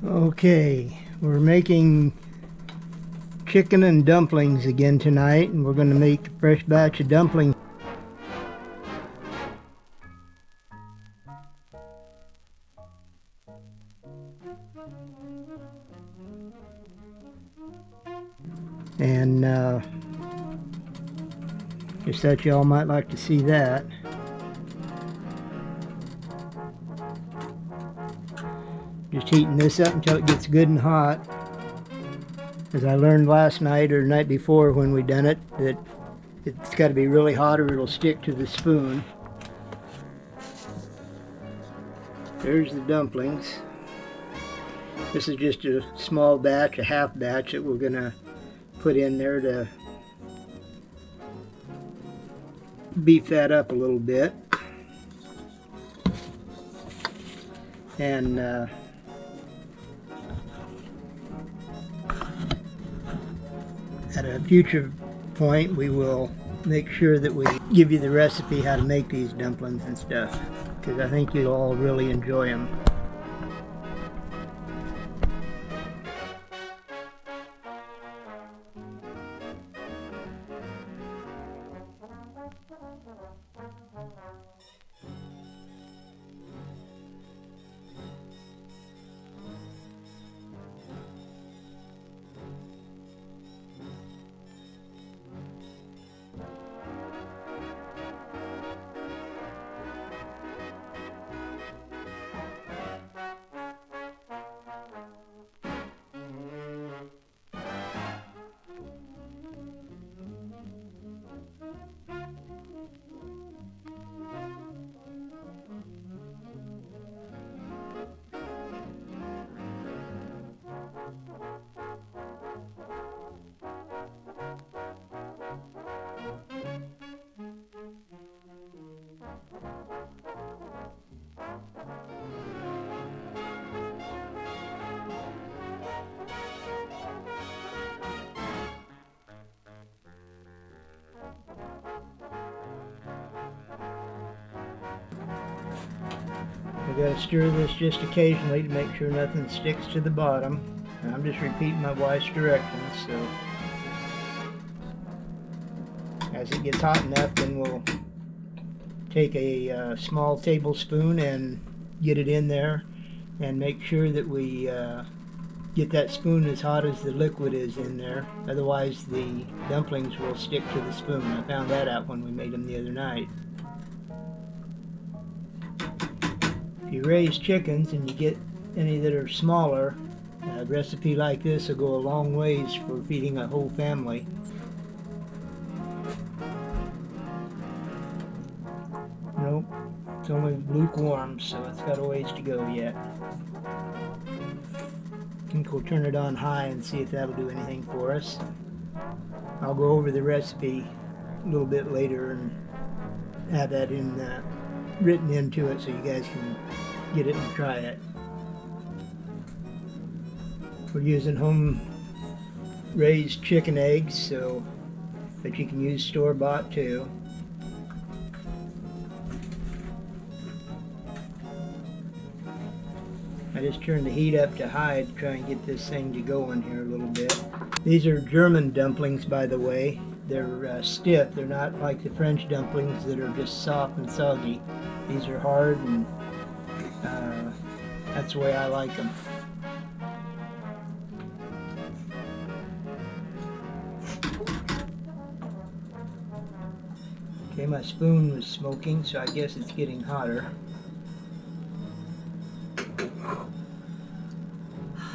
Okay, we're making chicken and dumplings again tonight, and we're going to make a fresh batch of dumplings. And just thought y'all might like to see that. Just heating this up until it gets good and hot. As I learned last night or the night before when we done it, that it's got to be really hot or it'll stick to the spoon. There's the dumplings. This is just a small batch, a half batch that we're going to put in there to beef that up a little bit. And at a future point we will make sure that we give you the recipe how to make these dumplings and stuff, because I think you'll all really enjoy them. We got to stir this just occasionally to make sure nothing sticks to the bottom. And I'm just repeating my wife's directions, so as it gets hot enough, then we'll take a small tablespoon and get it in there and make sure that we get that spoon as hot as the liquid is in there. Otherwise the dumplings will stick to the spoon. I found that out when we made them the other night. If you raise chickens and you get any that are smaller, a recipe like this will go a long ways for feeding a whole family. Nope, it's only lukewarm, so it's got a ways to go yet. I think we'll turn it on high and see if that'll do anything for us. I'll go over the recipe a little bit later and have that written into it so you guys can get it and try it. We're using home raised chicken eggs, so but you can use store-bought too. I just turned the heat up to high to try and get this thing to go in here a little bit. These are German dumplings, by the way. They're stiff. They're not like the French dumplings that are just soft and soggy. These are hard, and that's the way I like them. Okay, my spoon was smoking, so I guess it's getting hotter.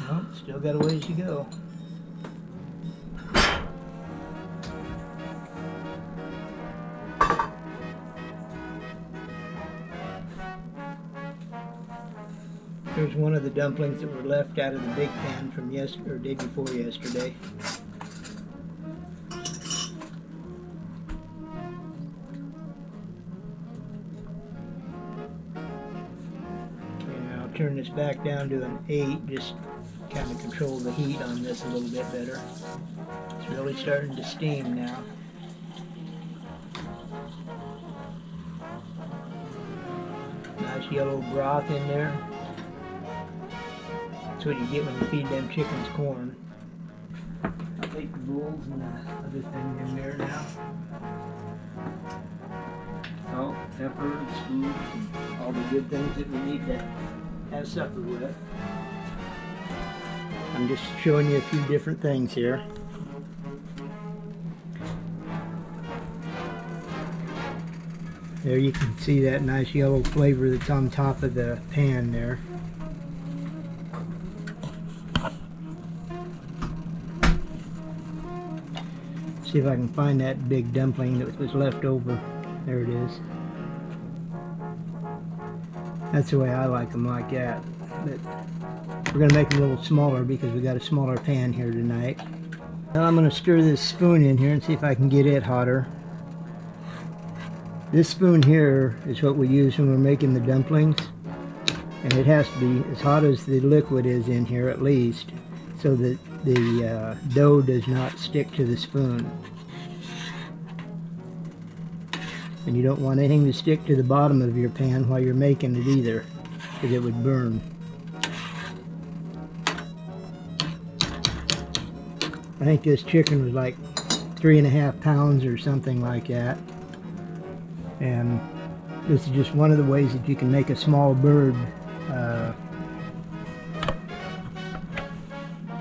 Nope, still got a ways to go. Here's one of the dumplings that were left out of the big pan from yesterday, or day before yesterday. And I'll turn this back down to an 8, just kind of control the heat on this a little bit better. It's really starting to steam now. Nice yellow broth in there. what you get when you feed them chickens corn. I'll take the bowls and the other thing in there now. Salt, pepper, and spoons, and all the good things that we need to have supper with. I'm just showing you a few different things here. There you can see that nice yellow flavor that's on top of the pan there. See if I can find that big dumpling that was left over. There it is. That's the way I like them, like that. But we're going to make them a little smaller because we got a smaller pan here tonight. Now I'm going to stir this spoon in here and see if I can get it hotter. This spoon here is what we use when we're making the dumplings, and it has to be as hot as the liquid is in here at least, so that the dough does not stick to the spoon. And you don't want anything to stick to the bottom of your pan while you're making it either, because it would burn. I think this chicken was like 3.5 pounds or something like that. And this is just one of the ways that you can make a small bird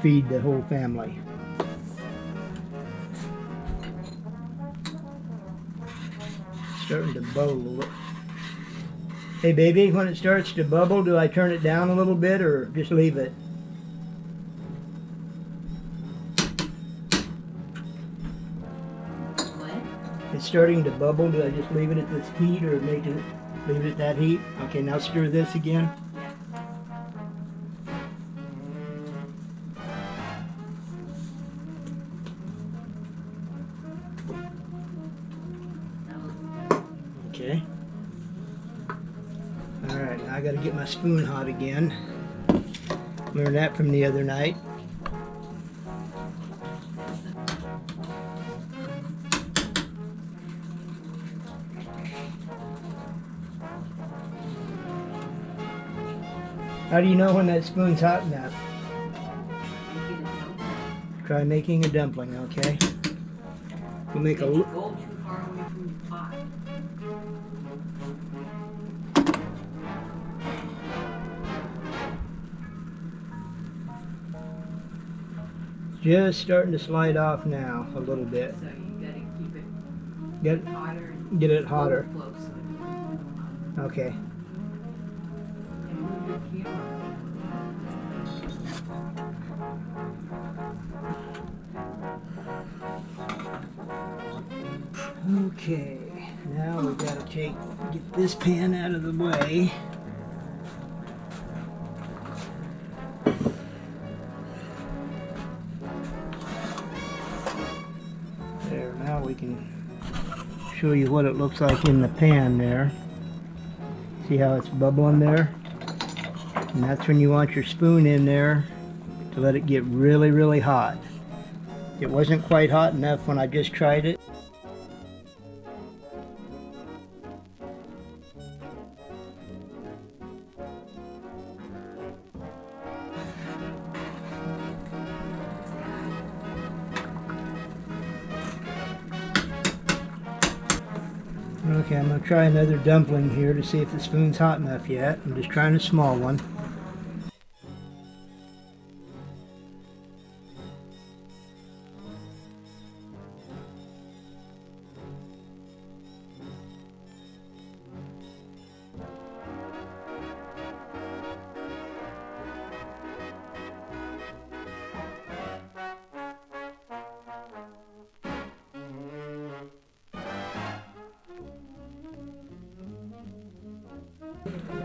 feed the whole family. Starting to bubble. Hey baby, when it starts to bubble, do I turn it down a little bit or just leave it? It's starting to bubble. Do I just leave it at this heat or leave it at that heat? Okay, now stir this again. Okay. Alright, now I gotta get my spoon hot again. Learned that from the other night. How do you know when that spoon's hot enough? Try making a dumpling, okay? We'll make a... Go too far away from the pot. Just starting to slide off now a little bit. So you gotta keep it hotter. Get it hotter. Close. Okay. And move your camera. Okay, now we gotta get this pan out of the way. There, now we can show you what it looks like in the pan there. See how it's bubbling there? And that's when you want your spoon in there to let it get really, really hot. It wasn't quite hot enough when I just tried it. Okay, I'm going to try another dumpling here to see if the spoon's hot enough yet. I'm just trying a small one.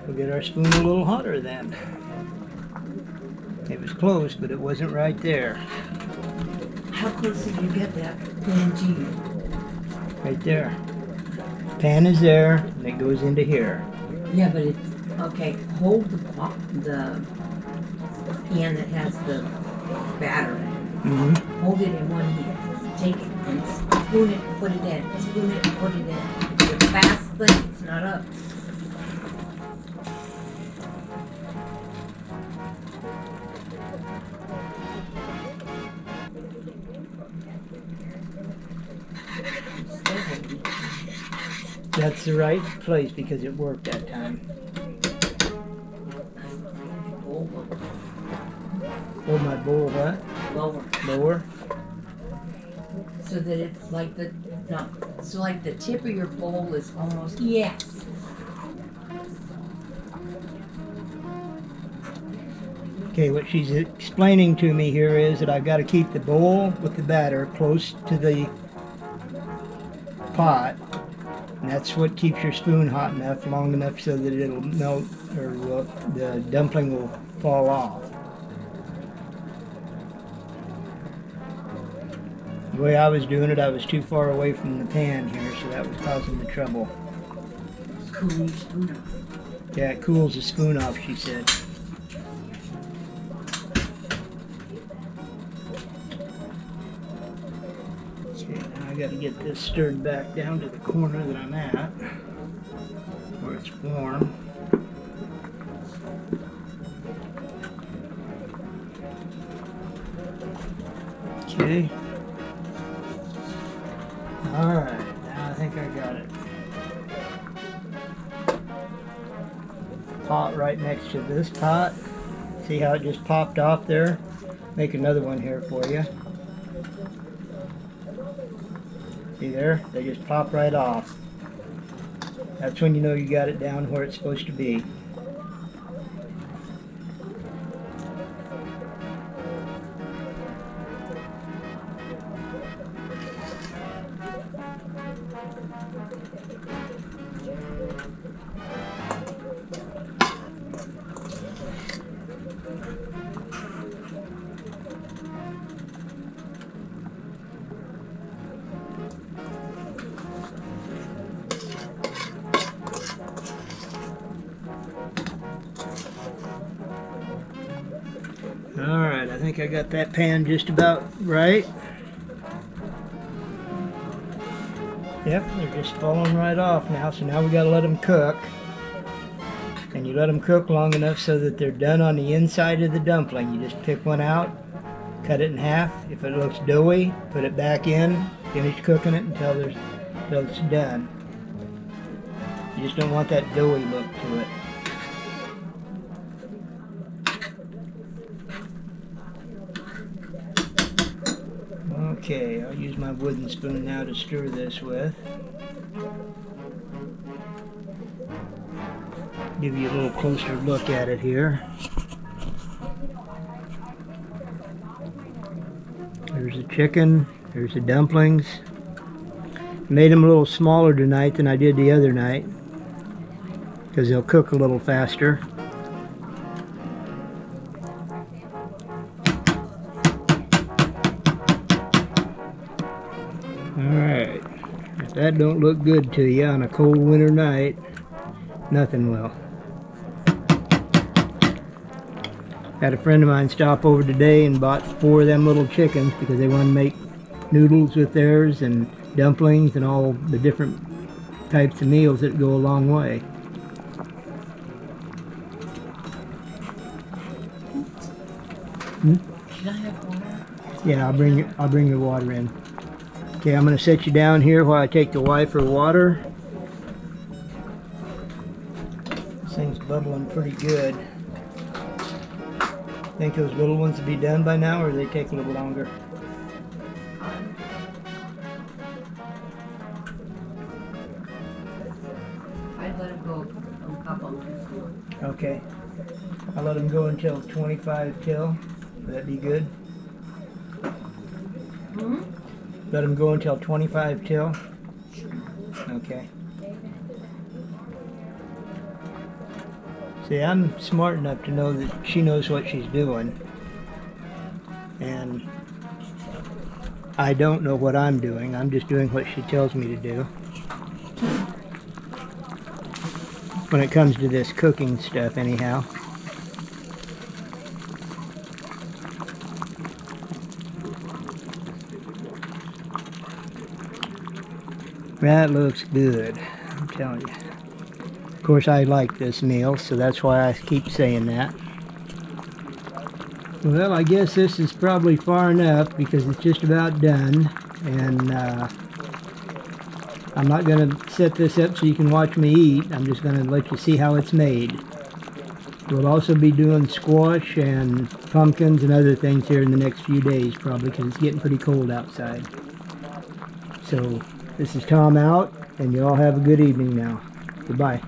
We'll get our spoon a little hotter then. It was close, but it wasn't right there. How close did you get that pan to you? Right there. Pan is there, and it goes into here. Yeah, but it's okay. Hold the pan that has the batter in it. Mm-hmm. Hold it in one hand. Take it and spoon it and put it in. Spoon it and put it in. It's a fast thing. It's not up. That's the right place because it worked that time. Hold my bowl what? Lower. Lower? So that it's like the, no, so like the tip of your bowl is almost, yes. Okay, what she's explaining to me here is that I've got to keep the bowl with the batter close to the pot. And that's what keeps your spoon hot enough, long enough so that it'll melt, or the dumpling will fall off. The way I was doing it, I was too far away from the pan here, so that was causing the trouble. Cool your spoon off. Yeah, it cools the spoon off, she said. Okay, now I gotta get this stirred back down to the corner that I'm at, where it's warm. Okay. Alright, now I think I got it. Pot right next to this pot. See how it just popped off there? Make another one here for you. See there? They just pop right off. That's when you know you got it down where it's supposed to be. Alright, I think I got that pan just about right. Yep, they're just falling right off now, so now we gotta let them cook. And you let them cook long enough so that they're done on the inside of the dumpling. You just pick one out, cut it in half. If it looks doughy, put it back in, finish cooking it until it's done. You just don't want that doughy look to it. Okay, I'll use my wooden spoon now to stir this with. Give you a little closer look at it here. There's the chicken, there's the dumplings. Made them a little smaller tonight than I did the other night because they'll cook a little faster. Alright, if that don't look good to you on a cold winter night, nothing will. Had a friend of mine stop over today and bought 4 of them little chickens because they want to make noodles with theirs and dumplings and all the different types of meals that go a long way. Should I have water? Yeah, I'll bring your water in. Okay, I'm going to set you down here while I take the Y for water. This thing's bubbling pretty good. Think those little ones will be done by now, or do they take a little longer? I'd let it go a couple. Okay. I'll let them go until 25 till. Would that be good? Hmm? Let them go until 25 till? Okay. See, I'm smart enough to know that she knows what she's doing. And I don't know what I'm doing. I'm just doing what she tells me to do. When it comes to this cooking stuff, anyhow. That looks good, I'm telling you. Of course, I like this meal, so that's why I keep saying that. Well, I guess this is probably far enough because it's just about done. And I'm not going to set this up so you can watch me eat. I'm just going to let you see how it's made. We'll also be doing squash and pumpkins and other things here in the next few days probably because it's getting pretty cold outside. So this is Tom out, and you all have a good evening now. Goodbye.